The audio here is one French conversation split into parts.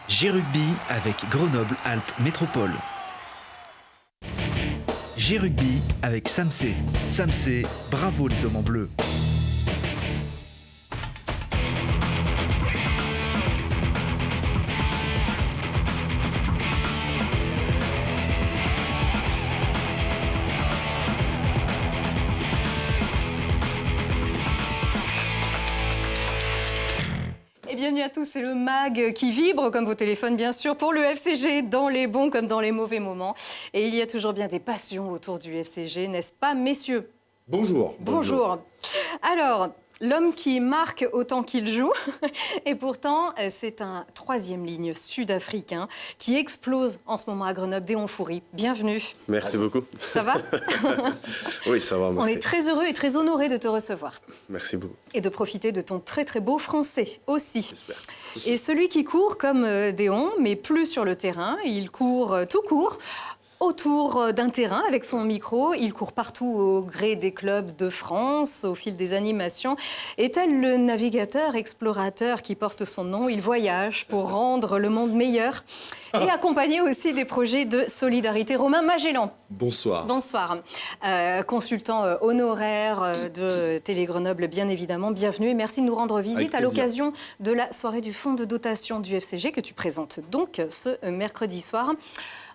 G-Rugby avec Grenoble-Alpes Métropole. G-Rugby avec Samsé. Samsé, bravo les hommes en bleu. Et bienvenue à tous, c'est le MAG qui vibre, comme vos téléphones bien sûr, pour le FCG, dans les bons comme dans les mauvais moments. Et il y a toujours bien des passions autour du FCG, n'est-ce pas, messieurs? Bonjour. Bonjour. Alors, l'homme qui marque autant qu'il joue, et pourtant, c'est un troisième ligne sud-africain qui explose en ce moment à Grenoble, Déon Fourie. Bienvenue. Merci beaucoup. Ça va? Oui, ça va, merci. On est très heureux et très honorés de te recevoir. Merci beaucoup. Et de profiter de ton très très beau français aussi. J'espère. Et celui qui court comme Déon, mais plus sur le terrain, il court tout court, autour d'un terrain avec son micro. Il court partout au gré des clubs de France, au fil des animations. Et tel le navigateur explorateur qui porte son nom, il voyage pour rendre le monde meilleur et accompagner aussi des projets de solidarité. Romain Magellan. Bonsoir. Bonsoir. Consultant honoraire de Télé Grenoble, bien évidemment. Bienvenue et merci de nous rendre visite à l'occasion de la soirée du fonds de dotation du FCG que tu présentes donc ce mercredi soir.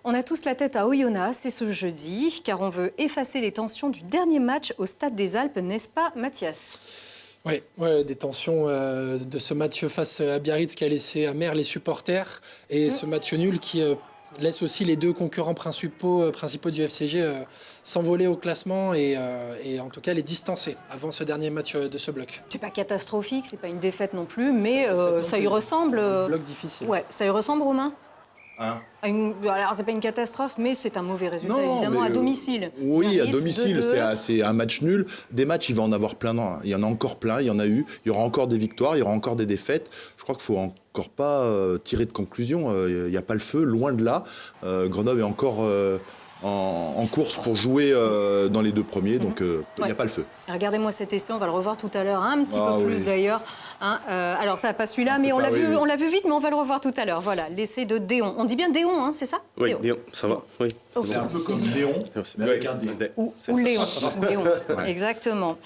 On a tous la tête à Oyonnax, c'est ce jeudi, car on veut effacer les tensions du dernier match au Stade des Alpes, n'est-ce pas, Mathias? Oui, des tensions de ce match face à Biarritz qui a laissé amers les supporters et ce match nul qui laisse aussi les deux concurrents principaux du FCG s'envoler au classement et en tout cas les distancer avant ce dernier match de ce bloc. C'est pas catastrophique, c'est pas une défaite non plus, mais ça y ressemble. Un bloc difficile. Ouais, ça y ressemble, Romain? Hein? Alors, c'est pas une catastrophe, mais c'est un mauvais résultat, évidemment, à domicile. Oui, à Biarritz, domicile, 2-2. c'est un match nul. Des matchs, il va en avoir plein. Il y en a encore plein, il y en a eu. Il y aura encore des victoires, il y aura encore des défaites. Je crois qu'il ne faut encore pas tirer de conclusion. Il n'y a pas le feu, loin de là. Grenoble est encore en course pour jouer dans les deux premiers, donc il n'y a pas le feu. Regardez-moi cet essai, on va le revoir tout à l'heure, un petit peu plus oui. d'ailleurs. Hein, alors ça, pas celui-là, mais on l'a vu vite, mais on va le revoir tout à l'heure. Voilà, l'essai de Déon. On dit bien Déon, hein, c'est ça? Oui, Déon, ça va. Oui. C'est un peu comme Léon, mais avec un D. Ou Léon. Ou Léon. Exactement.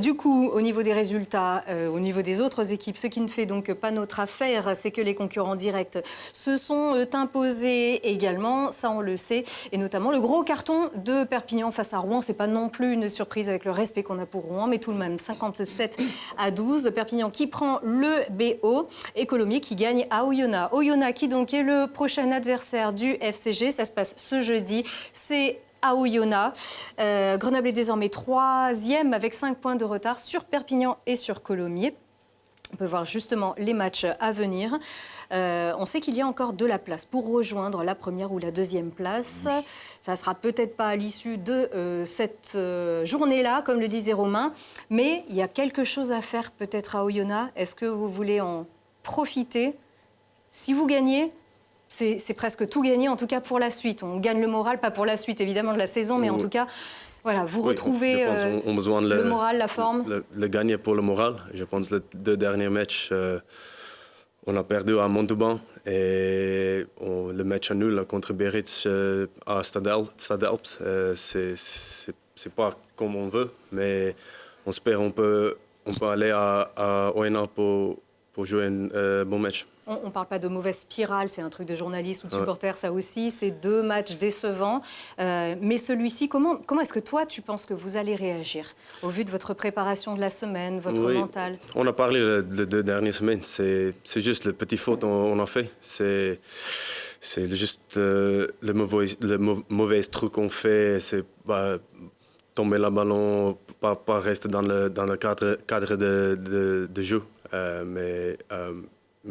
Du coup, au niveau des résultats, au niveau des autres équipes, ce qui ne fait donc pas notre affaire, c'est que les concurrents directs se sont imposés également, ça on le sait, et notamment le gros carton de Perpignan face à Rouen. C'est pas non plus une surprise avec le respect qu'on a pour Rouen, mais tout de même 57-12. Perpignan qui prend le BO et Colomiers qui gagne à Oyonnax. Oyonnax qui donc est le prochain adversaire du FCG. Ça se passe ce jeudi. C'est à Oyonnax. Grenoble est désormais 3e avec 5 points de retard sur Perpignan et sur Colomiers. On peut voir justement les matchs à venir. On sait qu'il y a encore de la place pour rejoindre la première ou la deuxième place. Ça ne sera peut-être pas à l'issue de cette journée-là, comme le disait Romain, mais il y a quelque chose à faire peut-être à Oyonnax. Est-ce que vous voulez en profiter? Si vous gagnez, c'est presque tout gagné, en tout cas pour la suite. On gagne le moral, pas pour la suite évidemment de la saison, mais en tout cas... Voilà, vous retrouvez on a besoin de le moral, la forme. Le gagner pour le moral. Je pense que les deux derniers matchs, on a perdu à Montauban et le match nul contre Biarritz à Stade Alpes, c'est pas comme on veut, mais on espère qu'on peut aller à Oyonnax pour jouer un bon match. On ne parle pas de mauvaise spirale, c'est un truc de journaliste ou de supporter, ça aussi. C'est 2 matchs décevants. Mais celui-ci, comment est-ce que toi, tu penses que vous allez réagir au vu de votre préparation de la semaine, votre mental? On a parlé les 2 dernières semaines. C'est juste les petites fautes qu'on a fait. C'est juste le mauvais truc qu'on fait. C'est tomber le ballon, pas rester dans le cadre de jeu. Mais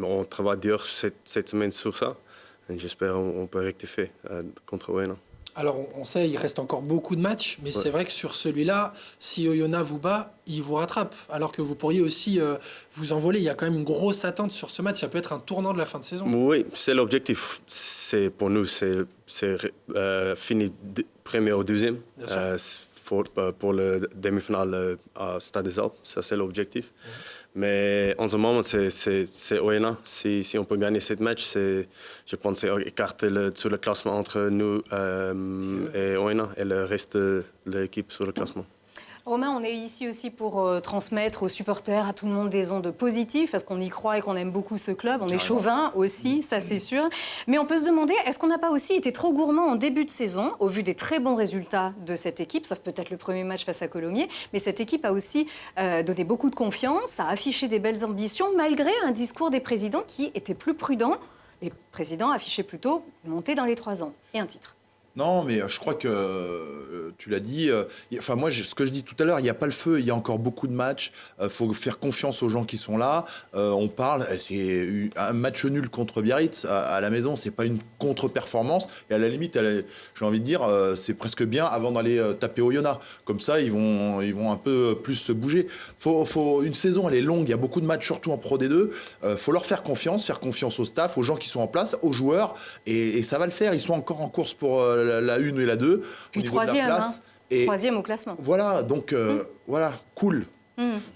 on travaille dur cette semaine sur ça. J'espère qu'on peut rectifier contre Oyonnax. Alors, on sait, il reste encore beaucoup de matchs, mais c'est vrai que sur celui-là, si Oyonnax vous bat, il vous rattrape. Alors que vous pourriez aussi vous envoler. Il y a quand même une grosse attente sur ce match. Ça peut être un tournant de la fin de saison. Oui, c'est l'objectif. Pour nous, c'est fini premier ou deuxième. Pour le demi-finale à Stade des Alpes. Ça, c'est l'objectif. Mais en ce moment, c'est Oyonnax. Si on peut gagner cette match, je pense que c'est écarter sur le classement entre nous et Oyonnax et le reste de l'équipe sur le classement. Romain, on est ici aussi pour transmettre aux supporters, à tout le monde, des ondes positives, parce qu'on y croit et qu'on aime beaucoup ce club. On est chauvin aussi, ça c'est sûr. Mais on peut se demander, est-ce qu'on n'a pas aussi été trop gourmand en début de saison, au vu des très bons résultats de cette équipe, sauf peut-être le premier match face à Colomiers, mais cette équipe a aussi donné beaucoup de confiance, a affiché des belles ambitions, malgré un discours des présidents qui était plus prudent. Les présidents affichaient plutôt monter dans les 3 ans et un titre. Non, mais je crois que tu l'as dit. Enfin, moi, ce que je dis tout à l'heure, il n'y a pas le feu. Il y a encore beaucoup de matchs. Faut faire confiance aux gens qui sont là. On parle. C'est un match nul contre Biarritz à la maison. C'est pas une contre-performance. Et à la limite, j'ai envie de dire, c'est presque bien avant d'aller taper Oyonnax. Comme ça, ils vont un peu plus se bouger. Une saison, elle est longue. Il y a beaucoup de matchs, surtout en Pro D2. Faut leur faire confiance au staff, aux gens qui sont en place, aux joueurs, et ça va le faire. Ils sont encore en course pour la 1 et la 2. Puis au niveau de la 3e, place. hein. 3e au classement. Voilà, donc voilà, cool.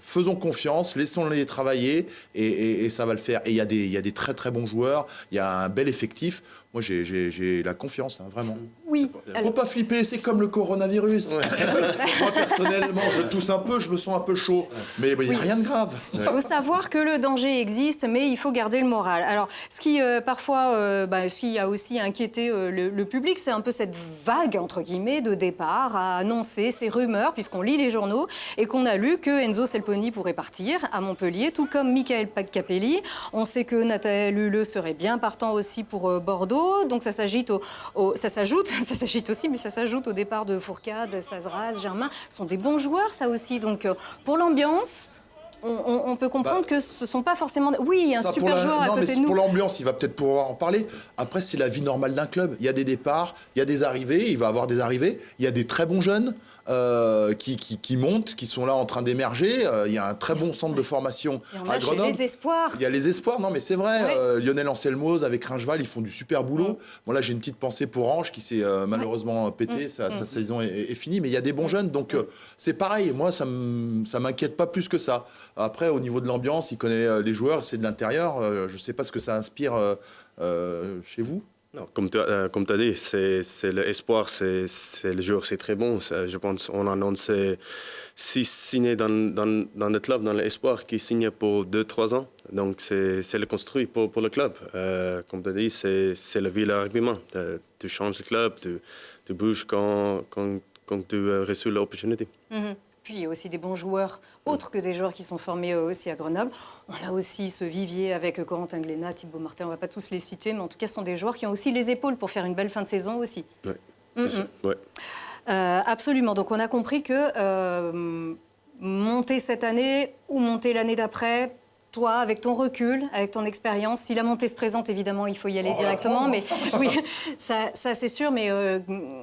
Faisons confiance, laissons-les travailler et ça va le faire. Et il y a des très très bons joueurs, il y a un bel effectif. Moi, j'ai la confiance, hein, vraiment. Oui. Faut pas flipper, c'est comme le coronavirus. Moi, personnellement, je tousse un peu, je me sens un peu chaud. Mais il n'y a rien de grave. Il faut savoir que le danger existe, mais il faut garder le moral. Alors, ce qui parfois, ce qui a aussi inquiété le public, c'est un peu cette vague, entre guillemets, de départ à annoncer ces rumeurs, puisqu'on lit les journaux, et qu'on a lu que Enzo Selponi pourrait partir à Montpellier, tout comme Michael Capelli. On sait que Nathalie Huleux serait bien partant aussi pour Bordeaux. Donc ça s'ajoute au départ de Fourcade, Sazraz, Germain. Ce sont des bons joueurs, ça aussi. Donc pour l'ambiance, on peut comprendre que ce ne sont pas forcément... Oui, il y a un super joueur à côté de nous. Pour l'ambiance, il va peut-être pouvoir en parler. Après, c'est la vie normale d'un club. Il y a des départs, il y a des arrivées, il va avoir des arrivées. Il y a des très bons jeunes qui montent, qui sont là en train d'émerger. Il y a un très bon centre de formation à Grenoble. Il y a les espoirs. Il y a les espoirs, non mais c'est vrai. Oui. Lionel Anselmoz avec Ringeval, ils font du super boulot. Bon là, j'ai une petite pensée pour Ange qui s'est malheureusement pété. Sa saison est finie, mais il y a des bons jeunes. Donc c'est pareil, moi ça m'inquiète pas plus que ça. Après, au niveau de l'ambiance, il connaît les joueurs, c'est de l'intérieur. Je ne sais pas ce que ça inspire chez vous. Non, comme tu as dit, c'est l'espoir, c'est le joueur, c'est très bon. Je pense qu'on annonce 6 signés dans le club, dans l'espoir, qui signent pour 2-3 ans. Donc c'est le construit pour le club. Comme tu as dit, c'est la vie, le rugbyman. Tu changes le club, tu bouges quand tu reçois l'opportunité. Puis il y a aussi des bons joueurs, autres que des joueurs qui sont formés aussi à Grenoble. On a aussi ce vivier avec Corentin Glénat, Thibaut Martin, on ne va pas tous les situer, mais en tout cas, ce sont des joueurs qui ont aussi les épaules pour faire une belle fin de saison aussi. Ouais. Absolument. Donc on a compris que monter cette année ou monter l'année d'après, toi, avec ton recul, avec ton expérience, si la montée se présente, évidemment, il faut y aller directement. Mais oui, ça c'est sûr. Mais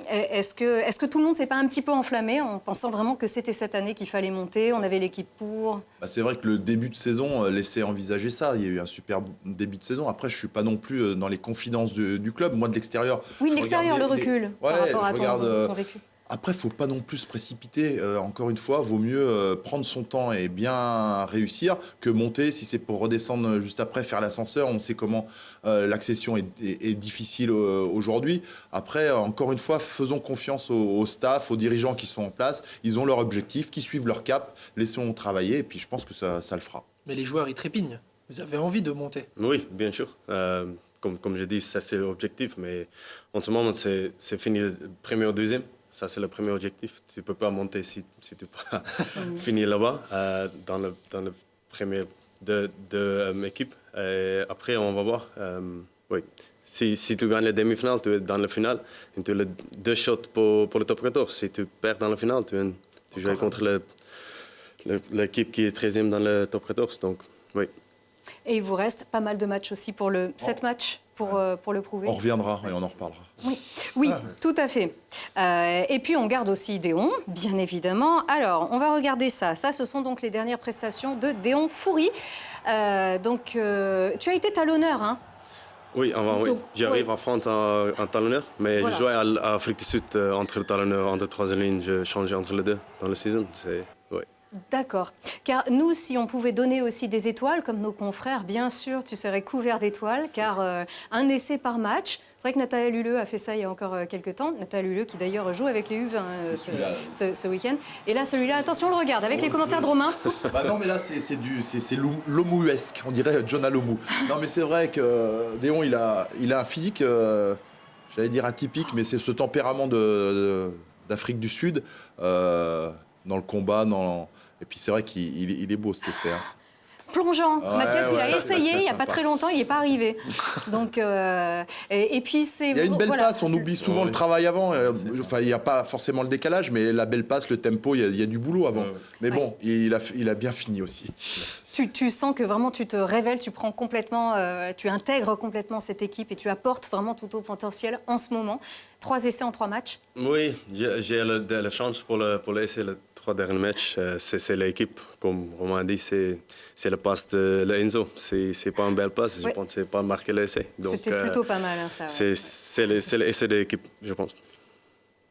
est-ce que tout le monde s'est pas un petit peu enflammé en pensant vraiment que c'était cette année qu'il fallait monter? On avait l'équipe pour. C'est vrai que le début de saison laissait envisager ça. Il y a eu un super début de saison. Après, je suis pas non plus dans les confidences du club. Moi, de l'extérieur. Oui, de l'extérieur, le recul par rapport à ton vécu. Après, il ne faut pas non plus se précipiter. Encore une fois, vaut mieux prendre son temps et bien réussir que monter. Si c'est pour redescendre juste après, faire l'ascenseur, on sait comment l'accession est difficile aujourd'hui. Après, encore une fois, faisons confiance au staff, aux dirigeants qui sont en place. Ils ont leur objectif, qui suivent leur cap. Laissons travailler et puis je pense que ça le fera. Mais les joueurs, ils trépignent. Vous avez envie de monter? Oui, bien sûr. Comme je dis, ça c'est l'objectif. Mais en ce moment, c'est fini le premier ou deuxième. Ça, c'est le premier objectif. Tu ne peux pas monter si tu n'es pas fini là-bas, dans le premier de équipe. Après, on va voir. Oui. Si tu gagnes la demi-finale, tu es dans la finale. Et tu as 2 shots pour le top 14. Si tu perds dans la finale, tu joues contre l'équipe qui est 13e dans le top 14. Donc, oui. Et il vous reste pas mal de matchs aussi pour 7 matchs pour le prouver. On reviendra et on en reparlera. Oui, tout à fait. Et puis, on garde aussi Déon, bien évidemment. Alors, on va regarder ça. Ça, ce sont donc les dernières prestations de Déon Fourie. Tu as été talonneur, hein? Oui, oui. J'arrive en France en talonneur, mais voilà. Je jouais à Afrique du Sud entre le talonneur, entre 3 lignes. Je changeais entre les deux dans la saison. D'accord. Car nous, si on pouvait donner aussi des étoiles, comme nos confrères, bien sûr, tu serais couvert d'étoiles, car un essai par match. C'est vrai que Nathalie Luleux a fait ça il y a encore quelques temps. Nathalie Luleux qui d'ailleurs joue avec les U20 ce week-end. Et là, celui-là, attention, on le regarde avec les commentaires de Romain. Bah non, mais là, c'est Lomuesque, on dirait John Alomou. Non, mais c'est vrai que Déon, il a un physique, j'allais dire atypique, mais c'est ce tempérament d'Afrique du Sud, dans le combat, et puis c'est vrai qu'il est beau, cet essai. Hein. Plongeant. Ouais, Mathias, il a ouais, essayé c'est il n'y a pas très longtemps, il n'est pas arrivé. Donc, et puis c'est... Il y a une belle voilà. passe, on oublie souvent le travail avant. Enfin, il n'y a pas forcément le décalage, mais la belle passe, le tempo, il y a du boulot avant. Mais bon, il a bien fini aussi. Tu sens que vraiment tu te révèles, tu prends complètement, tu intègres complètement cette équipe et tu apportes vraiment tout au potentiel en ce moment. 3 essais en 3 matchs. Oui, j'ai la chance pour l'essai, les 3 derniers matchs. C'est l'équipe, comme Romain a dit, c'est le passe de Enzo. C'est pas une belle passe, je pense que c'est pas marqué l'essai. C'était plutôt pas mal, hein, ça. Ouais. C'est l'essai de l'équipe, je pense.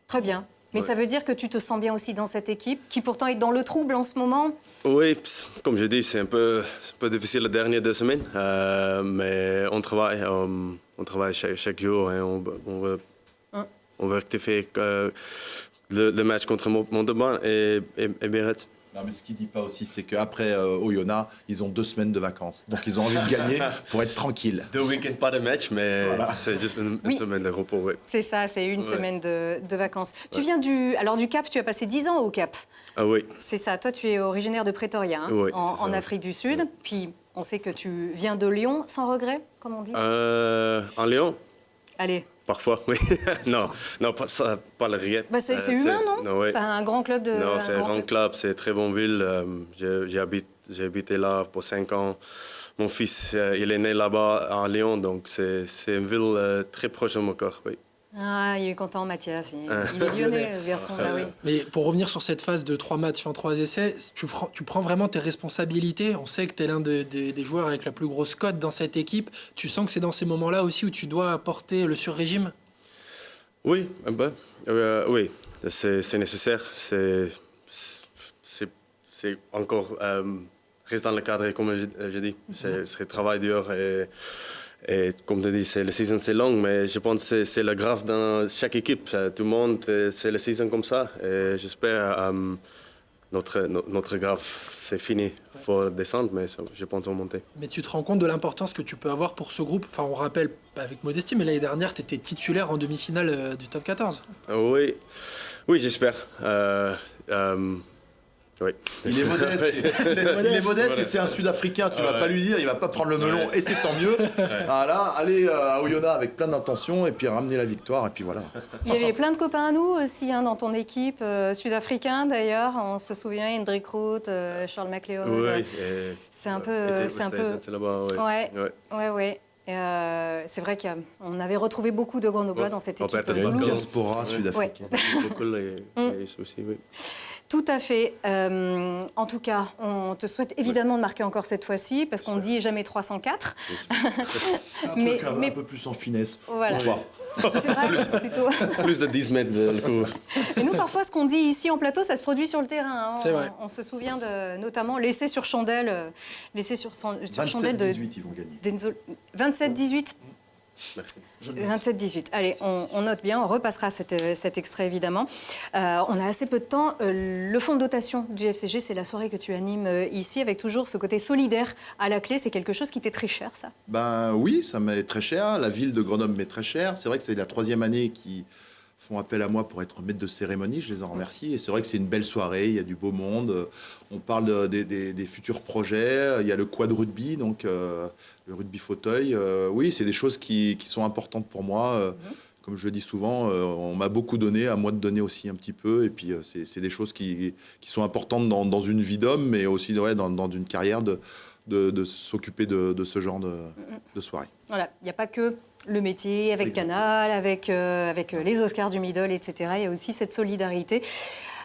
Très bien. Mais ça veut dire que tu te sens bien aussi dans cette équipe, qui pourtant est dans le trouble en ce moment. Oui, comme je dis, c'est un peu difficile les dernières 2 semaines, mais on travaille chaque jour et on veut rectifier le match contre Montauban et Biarritz. Non, mais ce qu'il ne dit pas aussi, c'est qu'après Oyonnax, ils ont 2 semaines de vacances. Donc, ils ont envie de gagner pour être tranquilles. 2 week-ends, pas de match, mais voilà. C'est juste une semaine de repos. Oui. C'est ça, c'est une semaine de vacances. Tu viens du Cap, tu as passé 10 ans au Cap. Ah oui. C'est ça, toi tu es originaire de Pretoria, hein, oui, en Afrique du Sud. Oui. Puis on sait que tu viens de Lyon, sans regret, comme on dit. En Lyon. Allez. Parfois, oui. non, pas le regret. Bah c'est humain, non oui. Enfin, un grand club de... Non, c'est un grand club, c'est une très bonne ville. J'ai habité là pour 5 ans. Mon fils, il est né là-bas, à Lyon, donc c'est une ville très proche de mon cœur, oui. Ah, il est content, Mathias. Il est lyonnais, ce garçon-là, oui. Mais pour revenir sur cette phase de 3 matchs en 3 essais, tu prends vraiment tes responsabilités. On sait que tu es l'un des joueurs avec la plus grosse cote dans cette équipe. Tu sens que c'est dans ces moments-là aussi où tu dois apporter le sur-régime? Oui, un peu. Oui, c'est nécessaire. C'est encore... reste dans le cadre, comme je dis. C'est travail dur et comme tu dis, la saison c'est long, mais je pense que c'est le grave dans chaque équipe. Tout le monde, c'est la saison comme ça. Et j'espère notre grave, c'est fini. Il faut descendre, mais je pense qu'on va monter. Mais tu te rends compte de l'importance que tu peux avoir pour ce groupe? Enfin, on rappelle, avec modestie, mais l'année dernière, tu étais titulaire en demi-finale du top 14. Oui, j'espère. Oui. Il est modeste. Il est modeste et c'est un Sud-Africain. Tu vas pas lui dire, il va pas prendre le melon et c'est tant mieux. Voilà, aller à Oyonnax avec plein d'intentions et puis ramener la victoire et puis voilà. Il y avait plein de copains à nous aussi hein, dans ton équipe, sud-africains d'ailleurs. On se souvient, Hendrik Roth, Charles McLeod. Oui. C'est un peu. C'est là-bas, oui. Ouais. C'est vrai qu'on avait retrouvé beaucoup de Grenoblois dans cette équipe. Il y a une diaspora sud-africaine. Aussi, oui. Tout à fait. En tout cas, on te souhaite évidemment de marquer encore cette fois-ci, parce qu'on dit jamais 304. Un peu plus en finesse. Voilà. C'est vrai, plutôt. Plus de 10 mètres le coup. Et nous, parfois, ce qu'on dit ici en plateau, ça se produit sur le terrain. Hein. C'est vrai. On se souvient de, notamment l'essai sur chandelle. L'essai sur chandelle de 27-18, ils vont gagner. 27-18. Merci. 27-18. Allez, on note bien, on repassera cet extrait évidemment. On a assez peu de temps. Le fonds de dotation du FCG, c'est la soirée que tu animes ici, avec toujours ce côté solidaire à la clé. C'est quelque chose qui t'est très cher, ça? Ben oui, ça m'est très cher. La ville de Grenoble m'est très chère. C'est vrai que c'est la 3e année qu'ils font appel à moi pour être maître de cérémonie. Je les en remercie. Et c'est vrai que c'est une belle soirée. Il y a du beau monde. On parle des futurs projets. Il y a le quad rugby, donc le rugby fauteuil. Oui, c'est des choses qui sont importantes pour moi. Comme je le dis souvent, on m'a beaucoup donné, à moi de donner aussi un petit peu. Et puis, c'est des choses qui sont importantes dans une vie d'homme, mais aussi dans une carrière de s'occuper de ce genre de soirée. Voilà, il n'y a pas que le métier avec Canal, avec les Oscars du Middle, etc. Il y a aussi cette solidarité.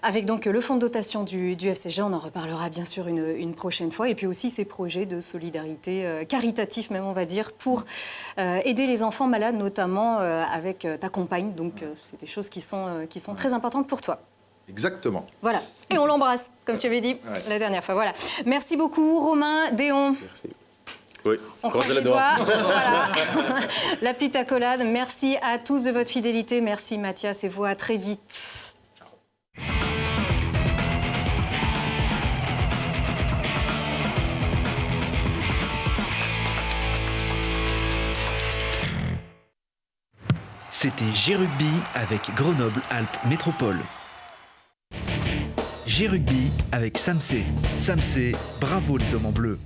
Avec donc le fonds de dotation du FCG, on en reparlera bien sûr une prochaine fois. Et puis aussi ces projets de solidarité caritatifs même, on va dire, pour aider les enfants malades, notamment avec ta compagne. Donc c'est des choses qui sont très importantes pour toi. Exactement. Voilà. Et on l'embrasse, comme tu avais dit la dernière fois. Voilà. Merci beaucoup, Romain, Déon. Merci. Oui, On croise croise les les doigts. doigts. Voilà. La petite accolade. Merci à tous de votre fidélité. Merci, Mathias, et vous, à très vite. C'était G-Rugby avec Grenoble-Alpes Métropole. G-Rugby avec Samsé. Samsé, bravo les hommes en bleu.